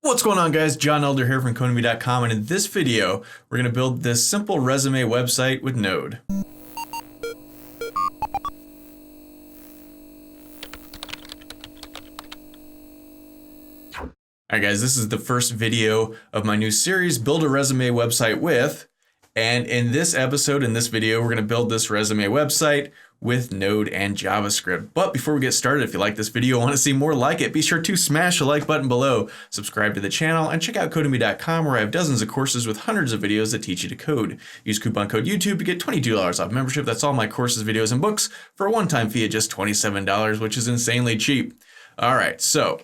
What's going on, guys? John Elder here from Codemy.com, and in this video we're going to build this simple resume website with Node. Alright guys, this is the first video of my new series, Build a Resume Website With, and in this episode, in this video, we're going to build this resume website with Node and JavaScript. But before we get started, if you like this video and want to see more like it, be sure to smash the like button below, subscribe to the channel, and check out Codemy.com, where I have dozens of courses with hundreds of videos that teach you to code. Use coupon code YouTube to get $22 off membership. That's all my courses, videos, and books for a one-time fee of just $27, which is insanely cheap. All right, so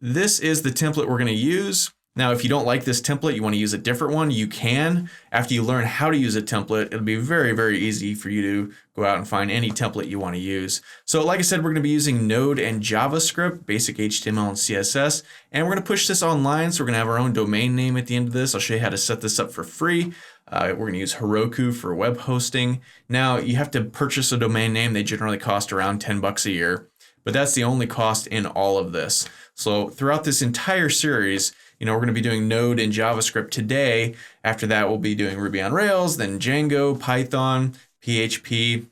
this is the template we're going to use. Now, if you don't like this template, you want to use a different one, you can. After you learn how to use a template, it'll be very, very easy for you to go out and find any template you want to use. So like I said, we're going to be using Node and JavaScript, basic HTML and CSS, and we're going to push this online. So we're going to have our own domain name at the end of this. I'll show you how to set this up for free. We're going to use Heroku for web hosting. Now, you have to purchase a domain name. They generally cost around $10 a year, but that's the only cost in all of this. So throughout this entire series, we're going to be doing Node and JavaScript today. After that, we'll be doing Ruby on Rails, then Django, Python, PHP,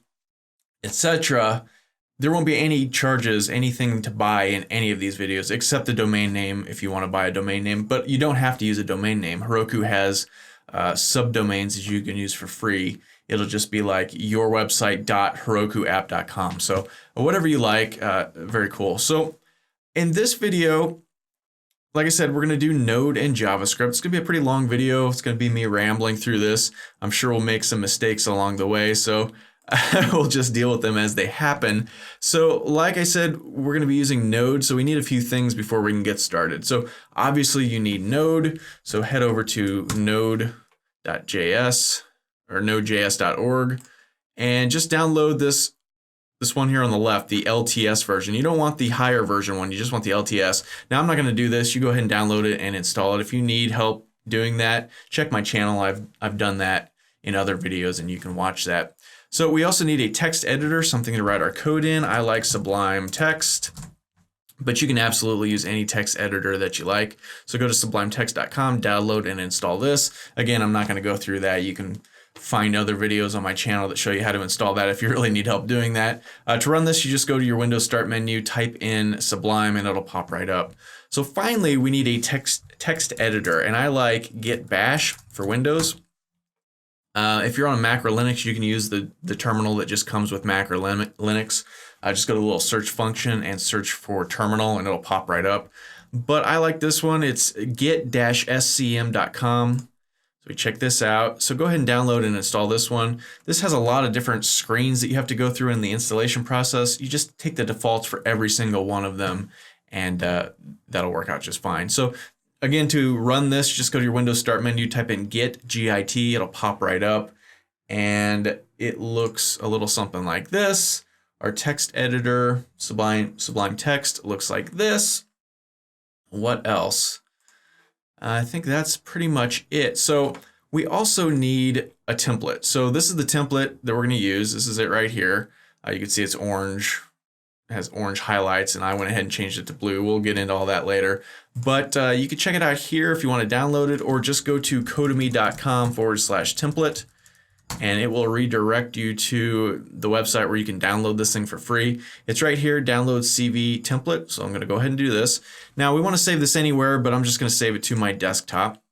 etc. There won't be any charges, anything to buy in any of these videos, except the domain name if you want to buy a domain name. But you don't have to use a domain name. Heroku has subdomains that you can use for free. It'll just be like yourwebsite.herokuapp.com. So whatever you like, very cool. So in this video, like I said, we're going to do Node and JavaScript. It's going to be a pretty long video. It's going to be me rambling through this. I'm sure we'll make some mistakes along the way, so we'll just deal with them as they happen. So like I said, we're going to be using Node, so we need a few things before we can get started. So obviously you need Node, so head over to Node.js or Node.js.org and just download this one here on the left, the LTS version. You don't want the higher version one, you just want the LTS. Now I'm not going to do this. You go ahead and download it and install it. If you need help doing that, check my channel. I've done that in other videos and you can watch that. So we also need a text editor, something to write our code in. I like Sublime Text, but you can absolutely use any text editor that you like. So go to sublimetext.com, download and install this. Again, I'm not going to go through that. You can find other videos on my channel that show you how to install that if you really need help doing that. To run this, you just go to your Windows Start menu, type in Sublime, and it'll pop right up. So finally, we need a text editor, and I like Git Bash for Windows. If you're on Mac or Linux, you can use the terminal that just comes with Mac or Linux. Just go to the little search function and search for terminal, and it'll pop right up. But I like this one. It's git-scm.com. So we check this out. So go ahead and download and install this one. This has a lot of different screens that you have to go through in the installation process. You just take the defaults for every single one of them, and that'll work out just fine. So again, to run this, just go to your Windows Start menu, type in Git, G-I-T, it'll pop right up, and it looks a little something like this. Our text editor, Sublime Text, looks like this. What else? I think that's pretty much it. So we also need a template. So this is the template that we're going to use. This is it right here. You can see it's orange. It has orange highlights, and I went ahead and changed it to blue. We'll get into all that later. But you can check it out here if you want to download it, or just go to codemy.com/template. And it will redirect you to the website where you can download this thing for free. It's right here, download CV template. So I'm going to go ahead and do this. Now we want to save this anywhere, but I'm just going to save it to my desktop.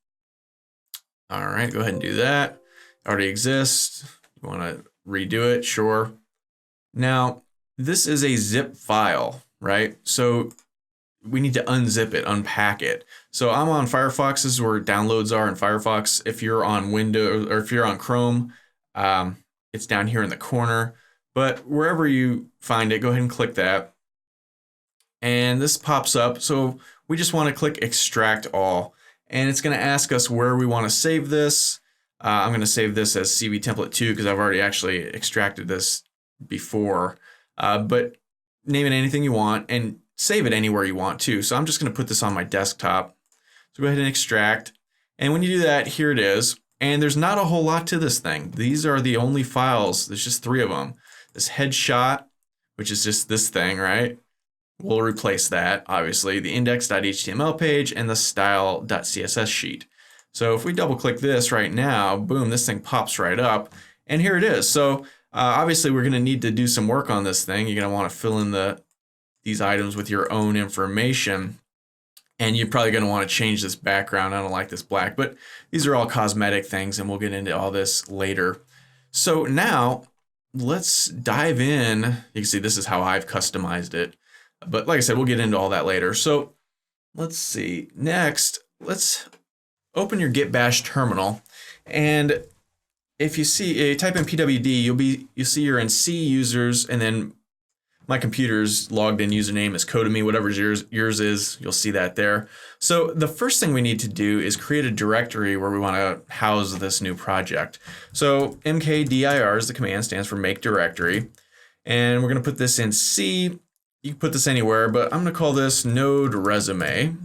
All right, go ahead and do that. It already exists. You want to redo it? Sure. Now, this is a zip file, right? So we need to unzip it, unpack it. So I'm on Firefox. This is where downloads are in Firefox. If you're on Windows or if you're on Chrome, it's down here in the corner. But wherever you find it, go ahead and click that. And this pops up. So we just want to click Extract All. And it's going to ask us where we want to save this. I'm going to save this as CV template 2 because I've already actually extracted this before. But name it anything you want and save it anywhere you want to. So I'm just going to put this on my desktop. So go ahead and extract. And when you do that, here it is. And there's not a whole lot to this thing. These are the only files. There's just 3 of them. This headshot, which is just this thing, right? we'll replace that, obviously, the index.html page and the style.css sheet. So if we double click this right now, boom, this thing pops right up, and here it is. So obviously we're going to need to do some work on this thing. You're going to want to fill in these items with your own information, and you're probably going to want to change this background. I don't like this black, but these are all cosmetic things, and we'll get into all this later. So now let's dive in. You can see this is how I've customized it, but like I said, we'll get into all that later. So let's see. Next, let's open your git bash terminal, and if you see, type in pwd, you'll see you're in C users, and then my computer's logged in username is Codemy, whatever yours is, you'll see that there. So the first thing we need to do is create a directory where we want to house this new project. So mkdir is the command, stands for make directory, and we're going to put this in C. You can put this anywhere, but I'm going to call this node resume.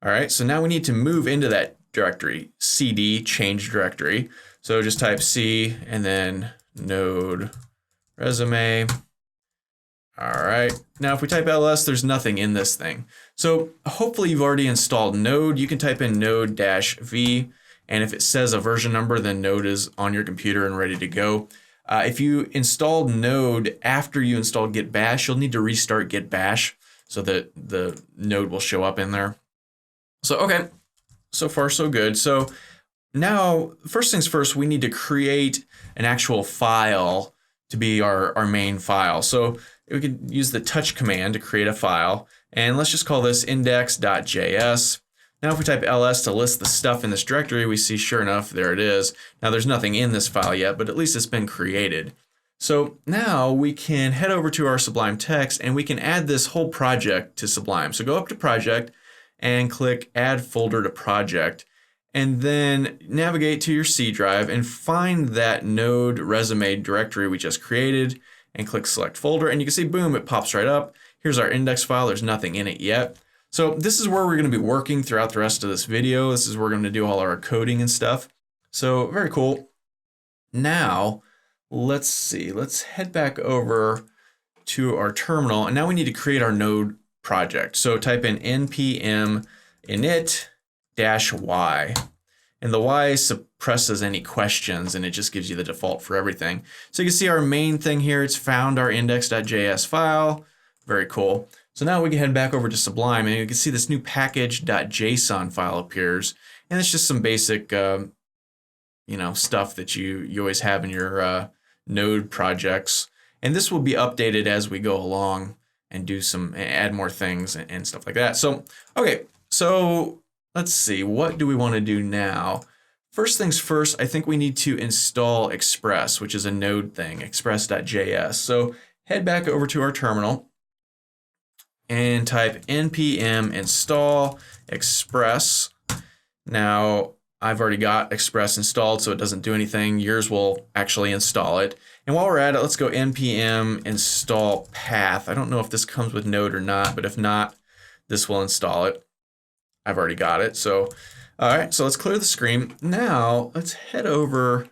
All right, so now we need to move into that directory, cd change directory. So just type C and then node resume. All right, now if we type ls, there's nothing in this thing. So hopefully you've already installed Node. You can type in node-v, and if it says a version number, then Node is on your computer and ready to go. If you installed Node after you installed git bash, you'll need to restart git bash so that the Node will show up in there. So, okay, so far so good. So now, first things first, we need to create an actual file to be our main file. So we could use the touch command to create a file, and let's just call this index.js. Now if we type ls to list the stuff in this directory, we see sure enough, there it is. Now there's nothing in this file yet, but at least it's been created. So now we can head over to our Sublime Text, and we can add this whole project to Sublime. So go up to project and click add folder to project, and then navigate to your C drive and find that node resume directory we just created, and click select folder, and you can see, boom, it pops right up. Here's our index file. There's nothing in it yet. So this is where we're going to be working throughout the rest of this video. This is where we're going to do all our coding and stuff. So very cool. Now, let's see. Let's head back over to our terminal, and now we need to create our node project. So type in npm init-y. And the Y suppresses any questions, and it just gives you the default for everything. So you can see our main thing here, it's found our index.js file. Very cool. So now we can head back over to Sublime, and you can see this new package.json file appears. And it's just some basic stuff that you always have in your Node projects. And this will be updated as we go along and add more things and stuff like that. So, okay, so let's see, what do we want to do now? First things first, I think we need to install Express, which is a Node thing, Express.js. So head back over to our terminal and type npm install Express. Now, I've already got Express installed, so it doesn't do anything. Yours will actually install it. And while we're at it, let's go npm install path. I don't know if this comes with Node or not, but if not, this will install it. I've already got it. So, all right, so let's clear the screen. Now let's head over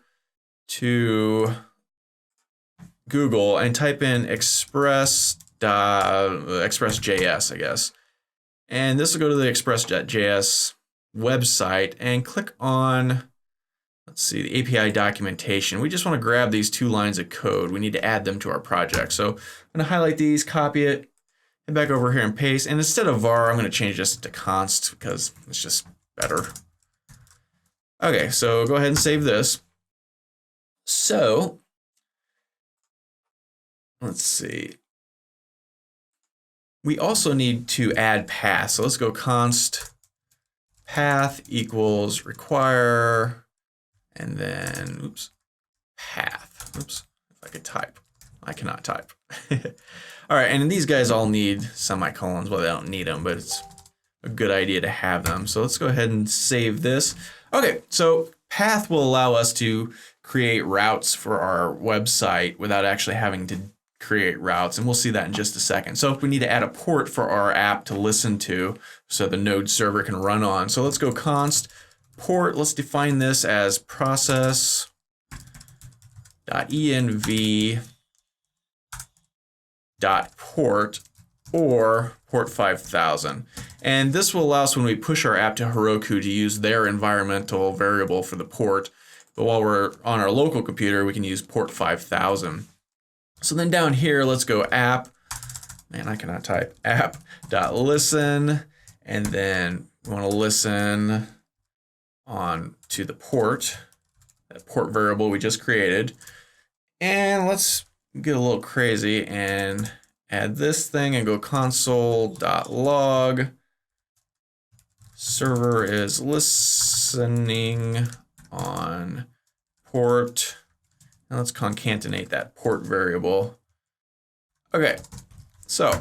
to Google and type in Express.js, I guess. And this will go to the Express.js website and click on, let's see, the API documentation. We just want to grab these 2 lines of code. We need to add them to our project. So I'm going to highlight these, copy it, head back over here and paste, and instead of var, I'm going to change this to const because it's just better. Okay, so go ahead and save this. So let's see. We also need to add path. So let's go const path equals require, and then path. Oops, if I could type. I cannot type. All right, and these guys all need semicolons. Well, they don't need them, but it's a good idea to have them. So let's go ahead and save this. Okay, so path will allow us to create routes for our website without actually having to create routes, and we'll see that in just a second. So if we need to add a port for our app to listen to so the Node server can run on. So let's go const port. Let's define this as process.env.port, or port 5000. And this will allow us when we push our app to Heroku to use their environmental variable for the port. But while we're on our local computer, we can use port 5000. So then down here, let's go app. Man, I cannot type. App.listen. And then we want to listen on to the port, that port variable we just created. And let's get a little crazy and add this thing and go console.log. Server is listening on port. Now let's concatenate that port variable. Okay, so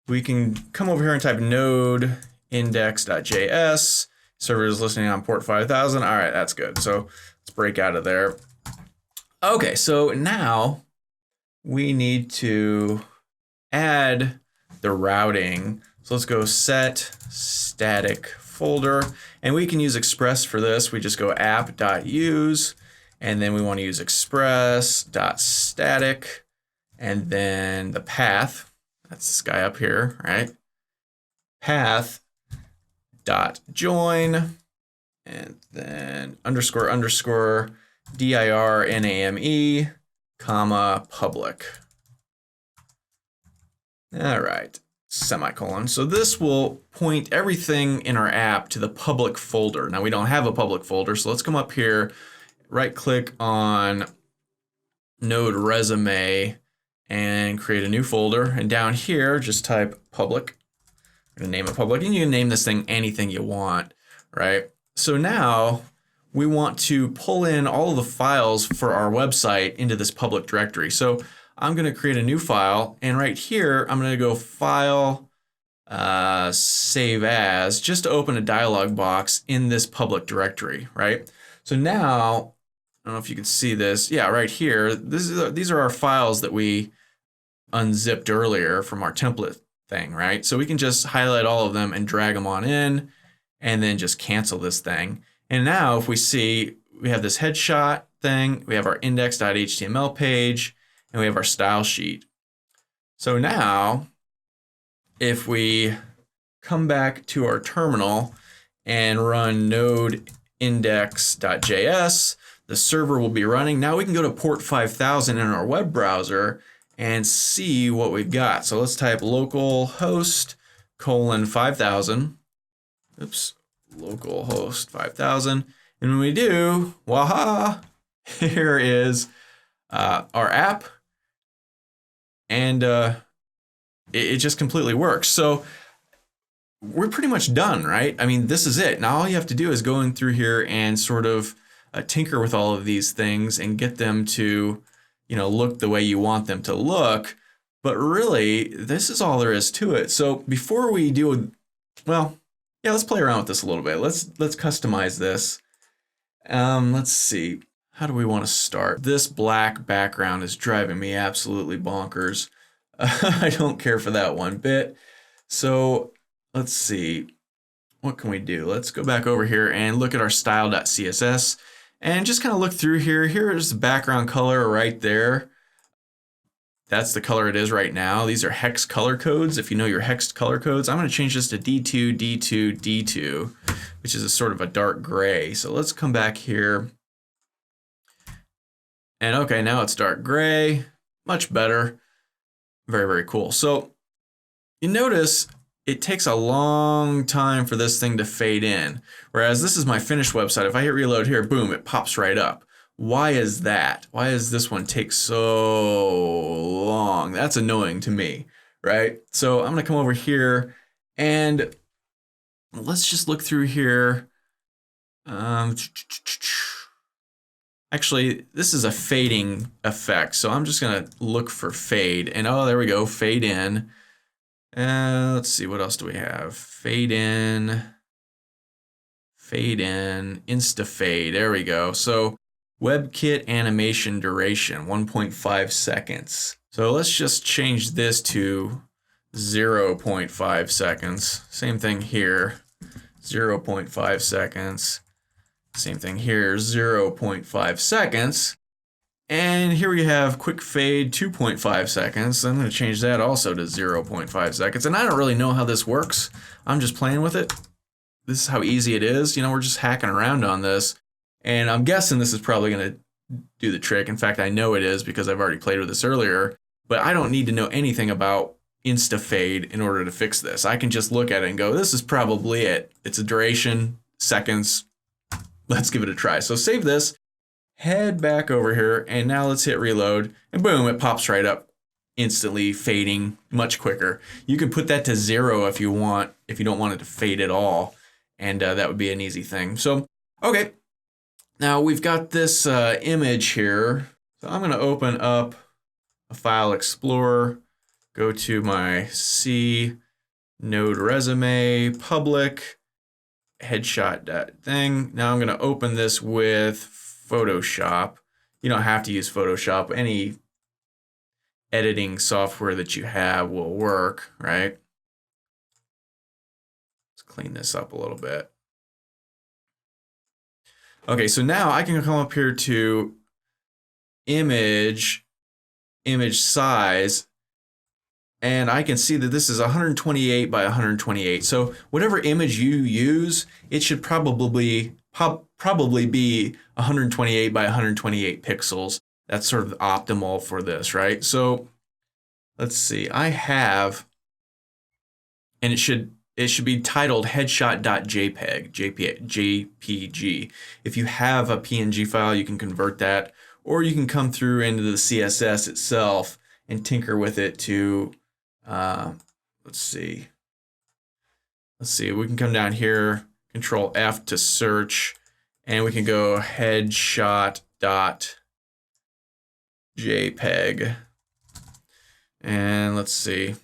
we can come over here and type node index.js. Server is listening on port 5000. All right, that's good. So let's break out of there. Okay, so now we need to add the routing. So let's go set static folder, and we can use Express for this. We just go app.use, and then we want to use express.static, and then the path, that's this guy up here, right? Path.join, and then underscore underscore dirname, comma, public. All right, semicolon. So this will point everything in our app to the public folder. Now we don't have a public folder, so let's come up here, right click on Node Resume and create a new folder. And down here, just type public. I'm gonna name it public, and you can name this thing anything you want, right? So now we want to pull in all of the files for our website into this public directory. So I'm going to create a new file, and right here I'm going to go File, Save As, just to open a dialog box in this public directory, right? So now, I don't know if you can see this. Yeah, right here, these are our files that we unzipped earlier from our template thing, right? So we can just highlight all of them and drag them on in, and then just cancel this thing. And now if we see, we have this headshot thing, we have our index.html page, and we have our style sheet. So now, if we come back to our terminal and run node index.js, the server will be running. Now we can go to port 5000 in our web browser and see what we've got. So let's type localhost colon 5000. Oops. Localhost 5000, and when we do, waha, here is our app, and it just completely works. So we're pretty much done, right? I mean, this is it. Now all you have to do is go in through here and sort of tinker with all of these things and get them to, look the way you want them to look. But really, this is all there is to it. So before we do, well, yeah, let's play around with this a little bit. Let's customize this. Let's see. How do we want to start? This black background is driving me absolutely bonkers. I don't care for that one bit. So let's see. What can we do? Let's go back over here and look at our style.css and just kind of look through here. Here is the background color right there. That's the color it is right now. These are hex color codes. If you know your hex color codes, I'm going to change this to D2, D2, D2, which is a sort of a dark gray. So let's come back here. And okay, now it's dark gray, much better. Very, very cool. So you notice it takes a long time for this thing to fade in. Whereas this is my finished website. If I hit reload here, boom, it pops right up. Why is that? Why does this one take so long? That's annoying to me, right? So I'm gonna come over here and let's just look through here. Actually, this is a fading effect. So I'm just gonna look for fade, and oh, there we go, fade in. Let's see, what else do we have? Fade in, insta fade, there we go. So WebKit animation duration, 1.5 seconds. So let's just change this to 0.5 seconds. Same thing here, 0.5 seconds. Same thing here, 0.5 seconds. And here we have quick fade 2.5 seconds. I'm going to change that also to 0.5 seconds. And I don't really know how this works. I'm just playing with it. This is how easy it is. You know, we're just hacking around on this. And I'm guessing this is probably going to do the trick. In fact, I know it is because I've already played with this earlier. But I don't need to know anything about insta fade in order to fix this. I can just look at it and go, this is probably it. It's a duration, seconds. Let's give it a try. So save this. Head back over here, and now let's hit reload, and boom, it pops right up, instantly fading much quicker. You can put that to 0 if you want, if you don't want it to fade at all, and that would be an easy thing. So, okay, now we've got this image here. So I'm going to open up a file explorer, go to my C node resume public headshot thing. Now I'm going to open this with Photoshop. You don't have to use Photoshop. Any editing software that you have will work, right? Let's clean this up a little bit. Okay, so now I can come up here to image size, and I can see that this is 128 by 128. So whatever image you use, it should probably be 128 by 128 pixels. That's sort of optimal for this, right? So let's see. I have, and it should be titled headshot.jpg, JPG. If you have a PNG file, you can convert that, or you can come through into the CSS itself and tinker with it to, let's see. We can come down here, Control F to search, and we can go headshot.jpg. And let's see.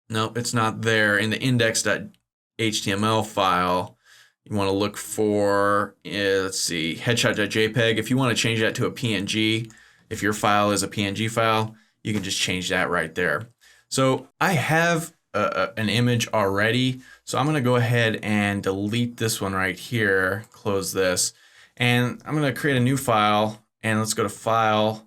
Nope, it's not there. In the index.html file, you want to look for, let's see, headshot.jpg. If you want to change that to a PNG, if your file is a PNG file, you can just change that right there. So I have an image already, so I'm going to go ahead and delete this one right here, close this, and I'm going to create a new file, and let's go to File,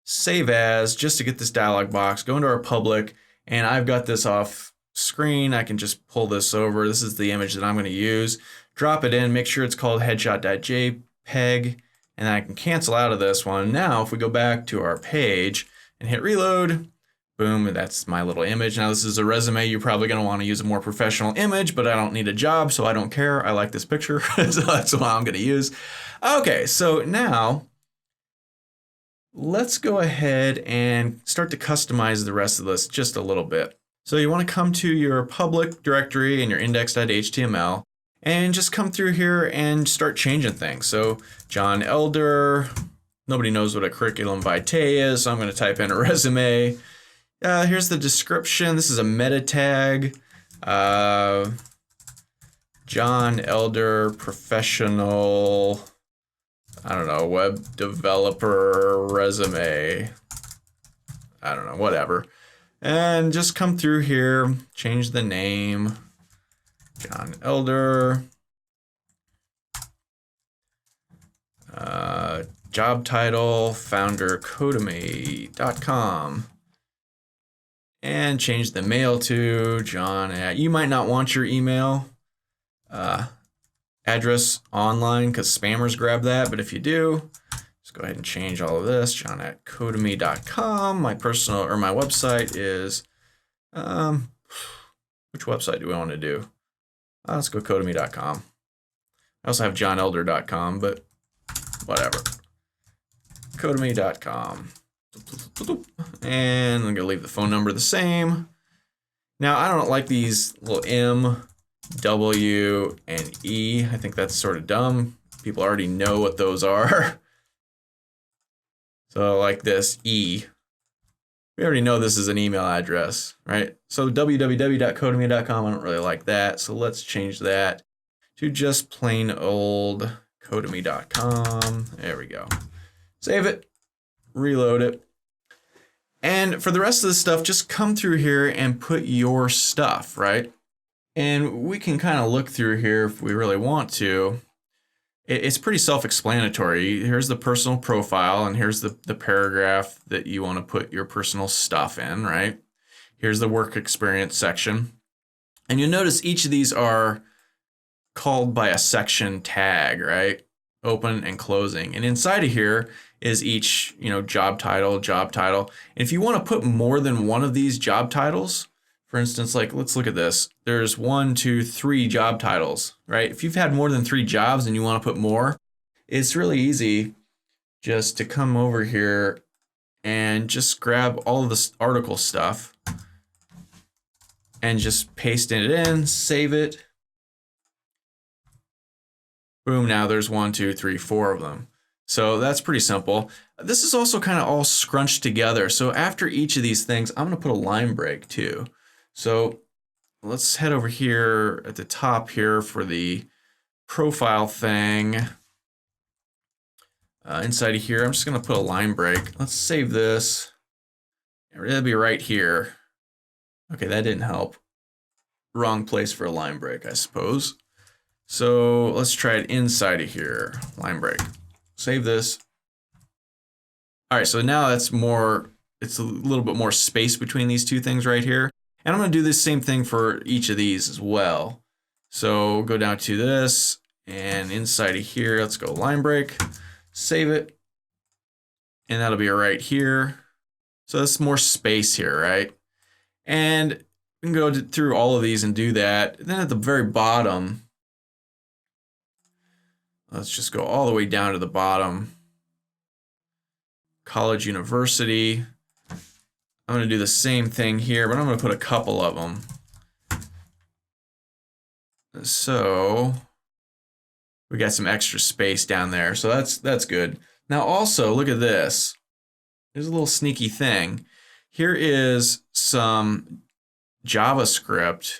Save As, just to get this dialog box, go into our public, and I've got this off screen. I can just pull this over. This is the image that I'm going to use. Drop it in, make sure it's called headshot.jpg, and then I can cancel out of this one. Now, if we go back to our page and hit reload, boom, that's my little image. Now this is a resume. You're probably going to want to use a more professional image, but I don't need a job, so I don't care. I like this picture, so that's what I'm going to use. Okay, so now let's go ahead and start to customize the rest of this just a little bit. So you want to come to your public directory and your index.html and just come through here and start changing things. So John Elder, nobody knows what a curriculum vitae is, so I'm going to type in a resume. Here's the description. This is a meta tag. John Elder, professional, I don't know, web developer resume. I don't know, whatever. And just come through here, change the name, John Elder. Job title, founder, Codemy.com. And change the mail to John at, you might not want your email address online because spammers grab that, but if you do, just go ahead and change all of this. John at Codemy.com. My personal, or my website is, which website do we want to do? Let's go Codemy.com. I also have johnelder.com, but whatever. Codemy.com. And I'm going to leave the phone number the same. Now, I don't like these little M, W, and E. I think that's sort of dumb. People already know what those are. So like this, E. We already know this is an email address, right? So www.codemy.com, I don't really like that. So let's change that to just plain old Codemy.com. There we go. Save it, reload it. And for the rest of the stuff, just come through here and put your stuff, right? And we can kind of look through here if we really want to it's pretty self-explanatory. Here's the personal profile, and here's the paragraph that you want to put your personal stuff in, right? Here's the work experience section. And you'll notice each of these are called by a section tag, right? Open and closing. And inside of here is each, job title. And if you want to put more than one of these job titles, for instance, like let's look at this. There's 1, 2, 3 job titles, right? If you've had more than 3 jobs and you want to put more, it's really easy just to come over here and just grab all of this article stuff and just paste it in, save it. Boom, now there's 1, 2, 3, 4 of them. So that's pretty simple. This is also kind of all scrunched together. So after each of these things, I'm going to put a line break too. So let's head over here at the top here for the profile thing. Inside of here, I'm just going to put a line break. Let's save this. It'll be right here. Okay, that didn't help. Wrong place for a line break, I suppose. So let's try it inside of here. Line break. Save this. All right, so now that's more, it's a little bit more space between these two things right here. And I'm going to do the same thing for each of these as well. So go down to this, and inside of here, let's go line break, save it, and that'll be right here. So that's more space here, right? And we can go through all of these and do that. And then at the very bottom, let's just go all the way down to the bottom. College, university. I'm going to do the same thing here, but I'm going to put a couple of them. So we got some extra space down there. So that's good. Now also, look at this. Here's a little sneaky thing. Here is some JavaScript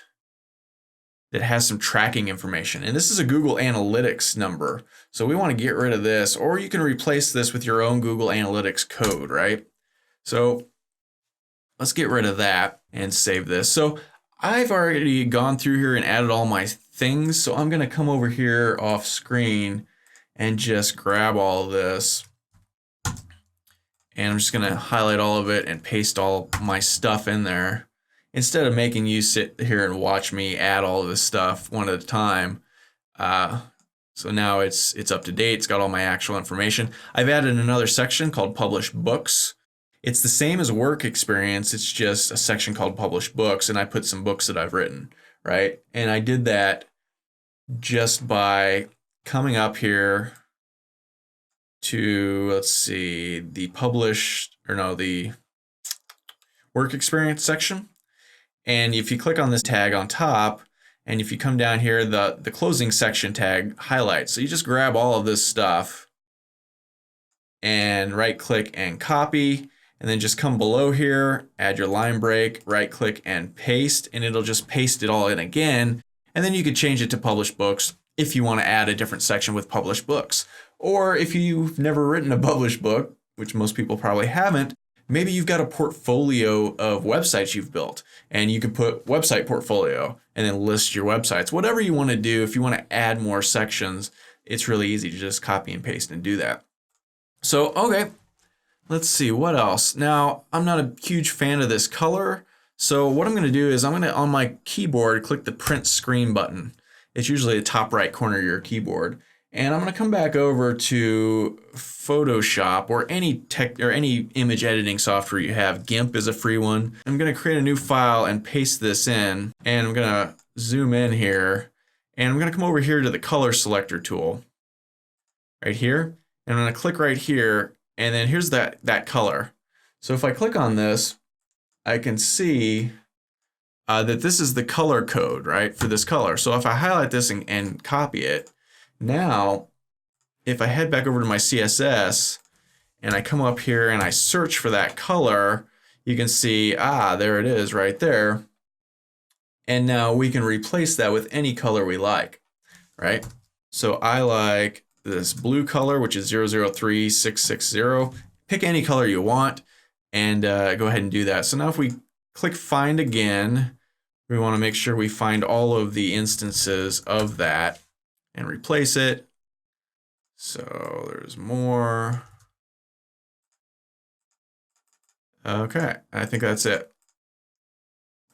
that has some tracking information. And this is a Google Analytics number. So we want to get rid of this, or you can replace this with your own Google Analytics code, right? So let's get rid of that and save this. So I've already gone through here and added all my things. So I'm going to come over here off screen and just grab all of this. And I'm just going to highlight all of it and paste all my stuff in there. Instead of making you sit here and watch me add all of this stuff one at a time. So now it's up to date. It's got all my actual information. I've added another section called Publish Books. It's the same as work experience. It's just a section called Publish Books, and I put some books that I've written, right? And I did that just by coming up here to, let's see, the work experience section. And if you click on this tag on top, and if you come down here, the closing section tag highlights. So you just grab all of this stuff and right click and copy. And then just come below here, add your line break, right click and paste, and it'll just paste it all in again. And then you could change it to Publish Books if you want to add a different section with Publish Books. Or if you've never written a published book, which most people probably haven't, maybe you've got a portfolio of websites you've built, and you could put website portfolio and then list your websites. Whatever you want to do, if you want to add more sections, it's really easy to just copy and paste and do that. So, okay. Let's see, what else? Now, I'm not a huge fan of this color, so what I'm going to do is I'm going to, on my keyboard, click the print screen button. It's usually the top right corner of your keyboard. And I'm going to come back over to Photoshop or any image editing software you have. GIMP is a free one. I'm going to create a new file and paste this in, and I'm going to zoom in here, and I'm going to come over here to the color selector tool right here, and I'm going to click right here. And then here's that color. So if I click on this, I can see that this is the color code, right, for this color. So if I highlight this and copy it, now if I head back over to my CSS and I come up here and I search for that color, you can see, there it is right there. And now we can replace that with any color we like, right? So I like this blue color, which is 003660. Pick any color you want and go ahead and do that. So now if we click find again, we want to make sure we find all of the instances of that and replace it. So there's more. Okay, I think that's it.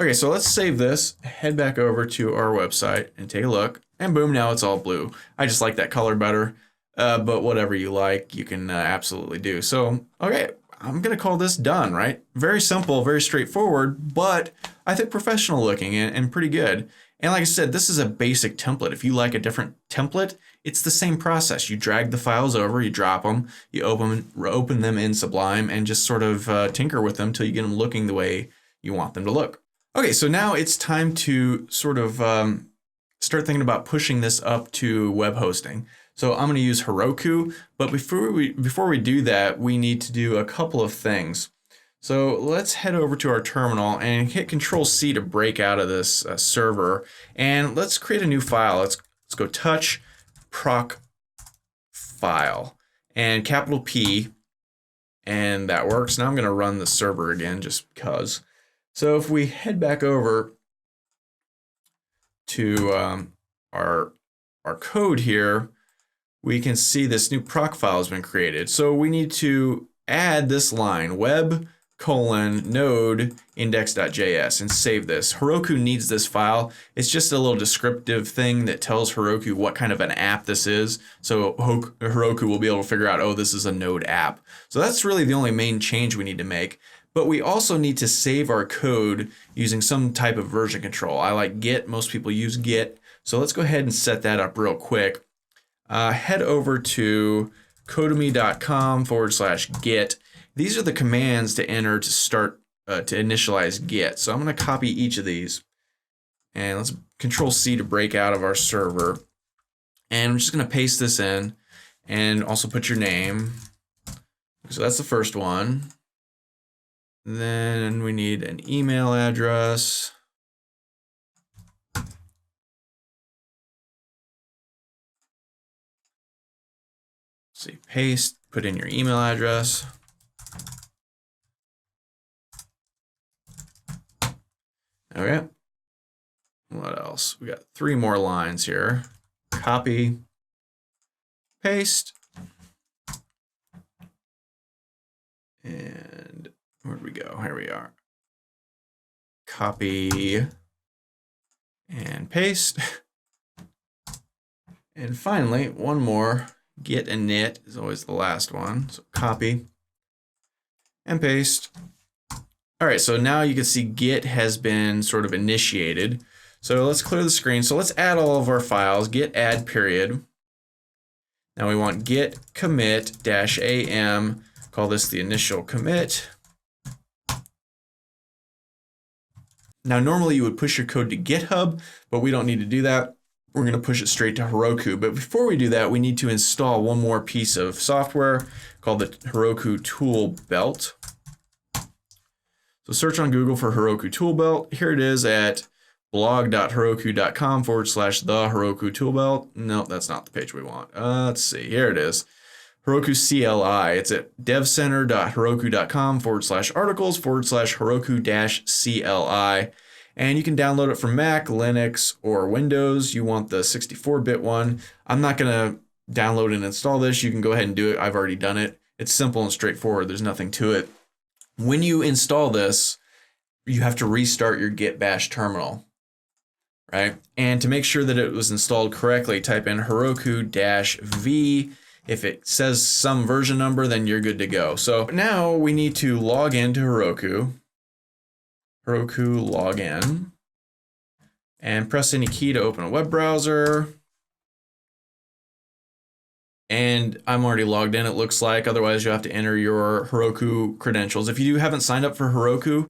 Okay, so let's save this, head back over to our website and take a look, and boom, now it's all blue. I just like that color better, but whatever you like, you can absolutely do. So, okay, I'm gonna call this done, right? Very simple, very straightforward, but I think professional looking and pretty good. And like I said, this is a basic template. If you like a different template, it's the same process. You drag the files over, you drop them, you open them in Sublime, and just sort of tinker with them until you get them looking the way you want them to look. Okay, so now it's time to sort of start thinking about pushing this up to web hosting. So I'm going to use Heroku, but before we do that, we need to do a couple of things. So let's head over to our terminal and hit Control-C to break out of this server, and let's create a new file. Let's go touch proc file and capital P, and that works. Now I'm going to run the server again just because. So if we head back over to our code here, we can see this new proc file has been created. So we need to add this line, web:/node index.js, and save this. Heroku needs this file. It's just a little descriptive thing that tells Heroku what kind of an app this is. So Heroku will be able to figure out, oh, this is a Node app. So that's really the only main change we need to make. But we also need to save our code using some type of version control. I like Git. Most people use Git. So let's go ahead and set that up real quick. Head over to codemy.com/git. These are the commands to enter to start to initialize Git. So I'm going to copy each of these. And let's Control-C to break out of our server. And I'm just going to paste this in and also put your name. So that's the first one. Then we need an email address. See, paste, put in your email address. Okay. What else? We got 3 more lines here. Copy, paste, and where'd we go? Here we are. Copy and paste. And finally, one more. Git init is always the last one. So copy and paste. All right, so now you can see Git has been sort of initiated. So let's clear the screen. So let's add all of our files. Git add period. Now we want git commit -am. Call this the initial commit. Now normally you would push your code to GitHub, but we don't need to do that. We're going to push it straight to Heroku. But before we do that, we need to install one more piece of software called the Heroku Toolbelt. So search on Google for Heroku Toolbelt. Here it is at blog.heroku.com/the Heroku Toolbelt. No, that's not the page we want. Let's see. Here it is. Heroku CLI. It's at devcenter.heroku.com/articles/Heroku-CLI. And you can download it from Mac, Linux, or Windows. You want the 64-bit one. I'm not going to download and install this. You can go ahead and do it. I've already done it. It's simple and straightforward. There's nothing to it. When you install this, you have to restart your Git bash terminal, right? And to make sure that it was installed correctly, type in Heroku-V. If it says some version number, then you're good to go. So now we need to log into Heroku. Heroku login, and press any key to open a web browser. And I'm already logged in, it looks like. Otherwise, you'll have to enter your Heroku credentials. If you haven't signed up for Heroku,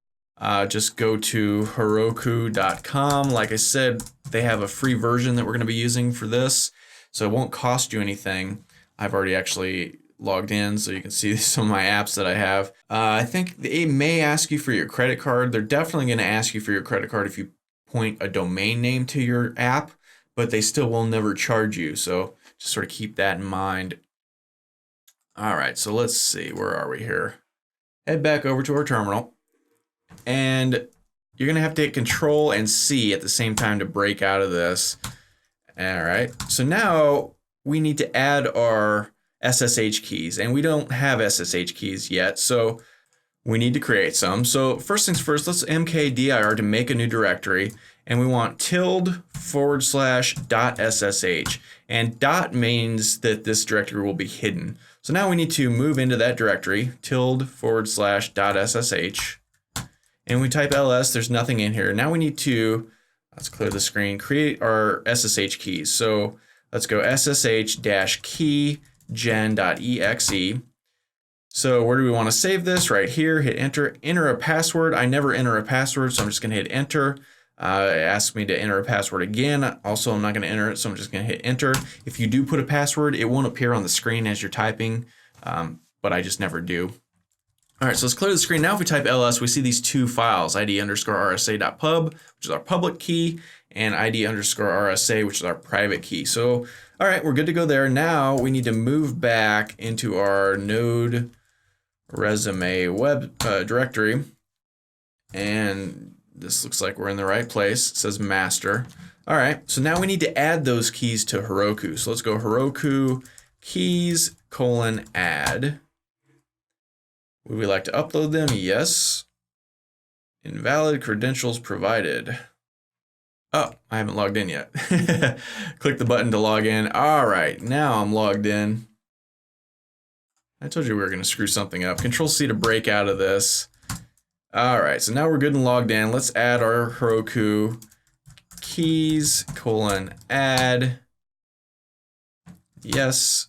just go to Heroku.com. Like I said, they have a free version that we're going to be using for this, so it won't cost you anything. I've already actually logged in, so you can see some of my apps that I have. I think they may ask you for your credit card. They're definitely going to ask you for your credit card if you point a domain name to your app, but they still will never charge you. So just sort of keep that in mind. All right, so let's see, where are we here? Head back over to our terminal, and you're going to have to hit Control and C at the same time to break out of this. All right, so now we need to add our SSH keys, and we don't have SSH keys yet, so we need to create some. So first things first, let's mkdir to make a new directory, and we want ~.ssh, and dot means that this directory will be hidden. So now we need to move into that directory, ~.ssh, and we type ls, there's nothing in here. Now we need to, let's clear the screen, create our SSH keys. So let's go ssh-key gen.exe. So where do we want to save this? Right here, hit enter, enter a password. I never enter a password, so I'm just gonna hit enter. It asks me to enter a password again. Also, I'm not gonna enter it, so I'm just gonna hit enter. If you do put a password, it won't appear on the screen as you're typing, but I just never do. All right, so let's clear the screen. Now if we type ls, we see these two files, id_rsa.pub, which is our public key, and id_rsa, which is our private key. So, all right, we're good to go there. Now we need to move back into our Node resume web directory. And this looks like we're in the right place. It says master. All right, so now we need to add those keys to Heroku. So let's go Heroku keys::add. Would we like to upload them? Yes. Invalid credentials provided. Oh, I haven't logged in yet. Click the button to log in. All right, now I'm logged in. I told you we were going to screw something up. Control-C to break out of this. All right, so now we're good and logged in. Let's add our Heroku keys::add. Yes.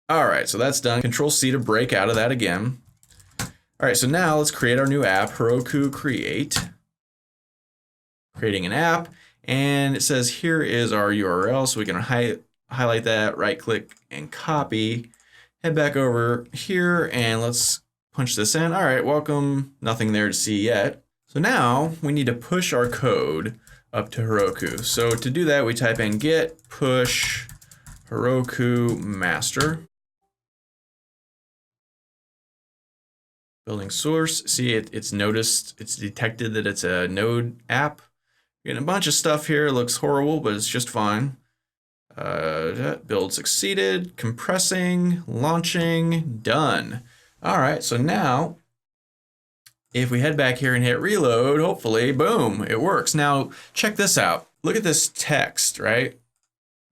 All right, so that's done. Control-C to break out of that again. All right, so now let's create our new app, Heroku create. Creating an app, and it says here is our URL, so we can highlight that, right-click, and copy. Head back over here, and let's punch this in. All right, welcome. Nothing there to see yet. So now we need to push our code up to Heroku. So to do that, we type in git push Heroku master. Building source. See, it's noticed, it's detected that it's a Node app. You're getting a bunch of stuff here. It looks horrible, but it's just fine. Build succeeded, compressing, launching, done. All right, so now if we head back here and hit reload, hopefully, boom, it works. Now, check this out. Look at this text, right?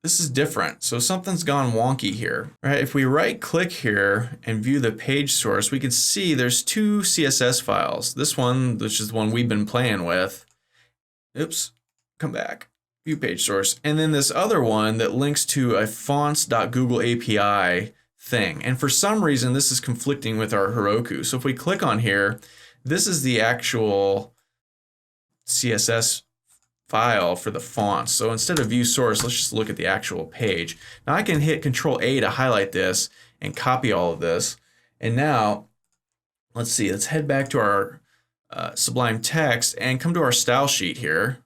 This is different. So something's gone wonky here, right? If we right click here and view the page source, we can see there's two CSS files. This one, which is the one we've been playing with. Oops, come back, view page source. And then this other one that links to a fonts.google API thing. And for some reason, this is conflicting with our Heroku. So if we click on here, this is the actual CSS file for the fonts. So instead of view source, let's just look at the actual page. Now I can hit Control-A to highlight this and copy all of this. And now, let's see, let's head back to our Sublime Text and come to our style sheet here,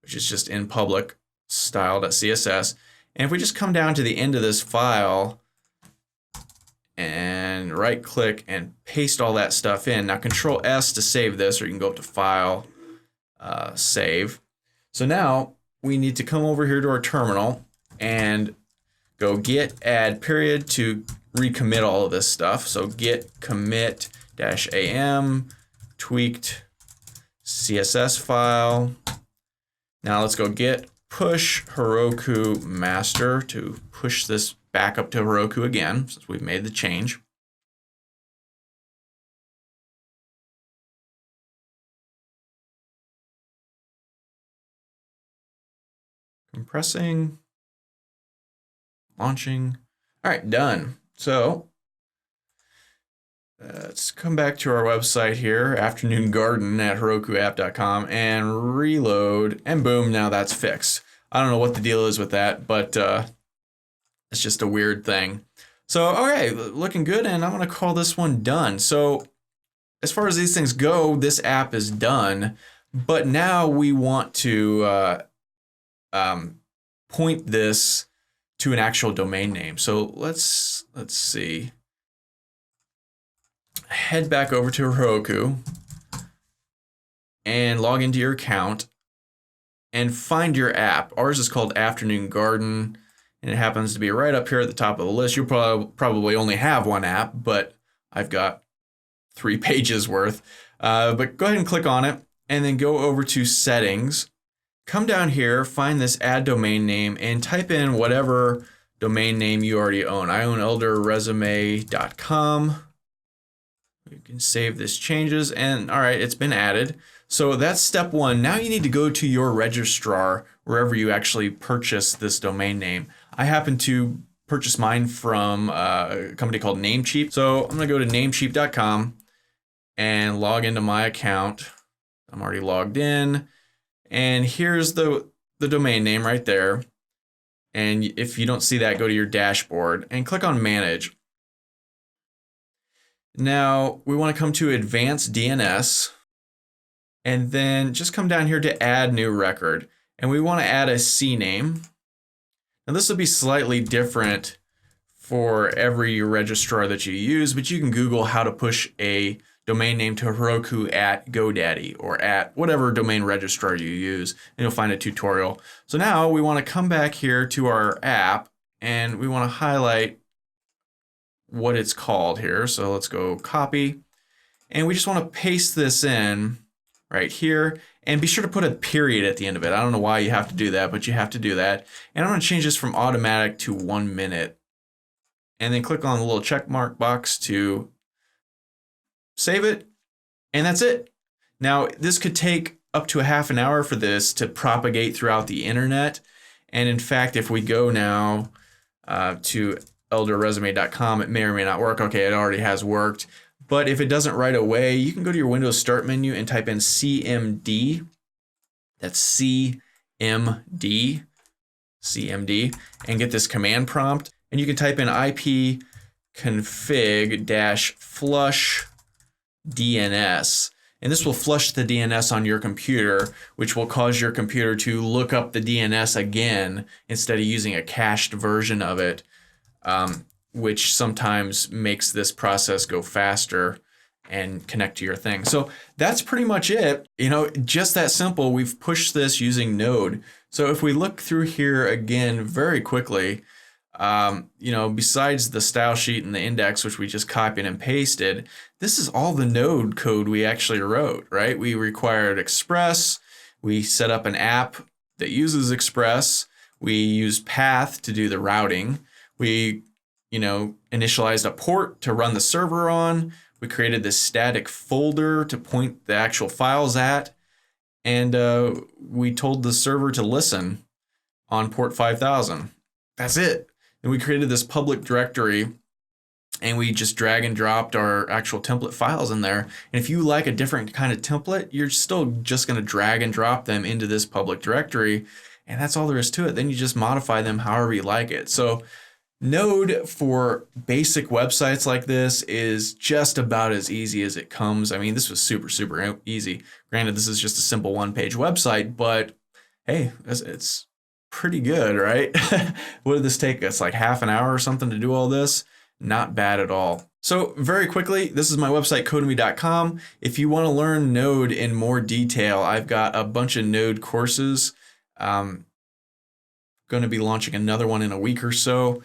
which is just in public style.css. And if we just come down to the end of this file and right click and paste all that stuff in. Now Control-S to save this, or you can go up to File, Save. So now we need to come over here to our terminal and go git add period to recommit all of this stuff. So git commit -am tweaked CSS file. Now let's go git push Heroku master to push this back up to Heroku again, since we've made the change. Compressing, launching. All right, done. So let's come back to our website here, Afternoon Garden at herokuapp.com, and reload, and boom, now that's fixed. I don't know what the deal is with that, but it's just a weird thing. So, okay, looking good, and I'm going to call this one done. So as far as these things go, this app is done, but now we want to point this to an actual domain name. So let's see. Head back over to Heroku and log into your account and find your app. Ours is called Afternoon Garden, and it happens to be right up here at the top of the list. You'll probably only have one app, but I've got 3 pages worth. But go ahead and click on it and then go over to settings. Come down here, find this add domain name and type in whatever domain name you already own. I own elderresume.com. You can save this changes and all right, it's been added. So that's step 1. Now you need to go to your registrar wherever you actually purchase this domain name. I happen to purchase mine from a company called Namecheap. So I'm gonna go to namecheap.com and log into my account. I'm already logged in. And here's the domain name right there. And if you don't see that, go to your dashboard and click on Manage. Now we want to come to Advanced DNS and then just come down here to Add New Record. And we want to add a Cname. Now this will be slightly different for every registrar that you use, but you can Google how to push a domain name to Heroku at GoDaddy or at whatever domain registrar you use, and you'll find a tutorial. So now we want to come back here to our app and we want to highlight what it's called here. So let's go copy, and we just want to paste this in right here, and be sure to put a period at the end of it. I don't know why you have to do that, but you have to do that. And I'm going to change this from automatic to 1 minute, and then click on the little check mark box to save it, and that's it. Now this could take up to a half an hour for this to propagate throughout the internet. And in fact, if we go now to elderresume.com, it may or may not work. Okay, it already has worked. But if it doesn't right away, you can go to your Windows Start menu and type in CMD. That's CMD, and get this command prompt. And you can type in IP config-flush DNS, and this will flush the DNS on your computer, which will cause your computer to look up the DNS again instead of using a cached version of it, which sometimes makes this process go faster and connect to your thing. So that's pretty much it. You know, just that simple. We've pushed this using Node. So if we look through here again very quickly, you know, besides the style sheet and the index, which we just copied and pasted, this is all the Node code we actually wrote, right? We required Express. We set up an app that uses Express. We use Path to do the routing. We, you know, initialized a port to run the server on. We created this static folder to point the actual files at. And we told the server to listen on port 5000. That's it. And we created this public directory, and we just drag and dropped our actual template files in there. And if you like a different kind of template, you're still just going to drag and drop them into this public directory. And that's all there is to it. Then you just modify them however you like it. So Node for basic websites like this is just about as easy as it comes. I mean, this was super, super easy. Granted, this is just a simple 1-page website, but hey, it's pretty good, right? What did this take us? Like half an hour or something to do all this? Not bad at all. So very quickly, this is my website, codemy.com. If you want to learn Node in more detail, I've got a bunch of Node courses. Going to be launching another one in a week or so.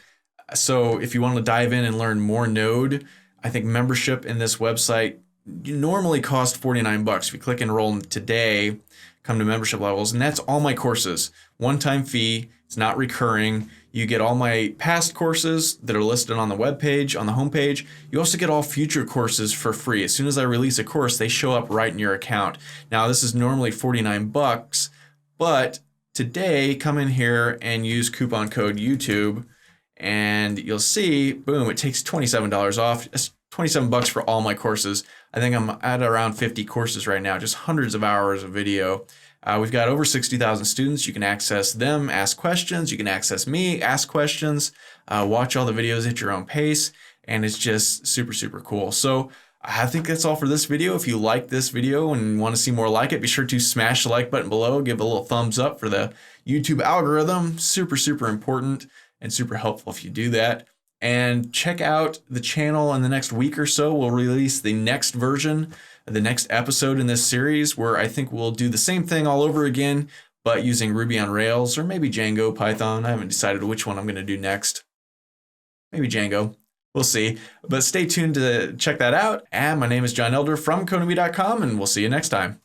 So if you want to dive in and learn more Node, I think membership in this website normally costs $49. If you click enroll today, come to membership levels, and that's all my courses. One-time fee, it's not recurring. You get all my past courses that are listed on the webpage, on the homepage. You also get all future courses for free. As soon as I release a course, they show up right in your account. Now, this is normally $49, but today, come in here and use coupon code YouTube, and you'll see, boom, it takes $27 off. It's $27 for all my courses. I think I'm at around 50 courses right now, just hundreds of hours of video. We've got over 60,000 students. You can access them, ask questions. You can access me, ask questions, watch all the videos at your own pace, and it's just super, super cool. So I think that's all for this video. If you like this video and want to see more like it, be sure to smash the like button below, give a little thumbs up for the YouTube algorithm. Super, super important and super helpful if you do that. And check out the channel in the next week or so. We'll release the next version, the next episode in this series, where I think we'll do the same thing all over again, but using Ruby on Rails or maybe Django, Python. I haven't decided which one I'm going to do next. Maybe Django. We'll see. But stay tuned to check that out. And my name is John Elder from Codemy.com, and we'll see you next time.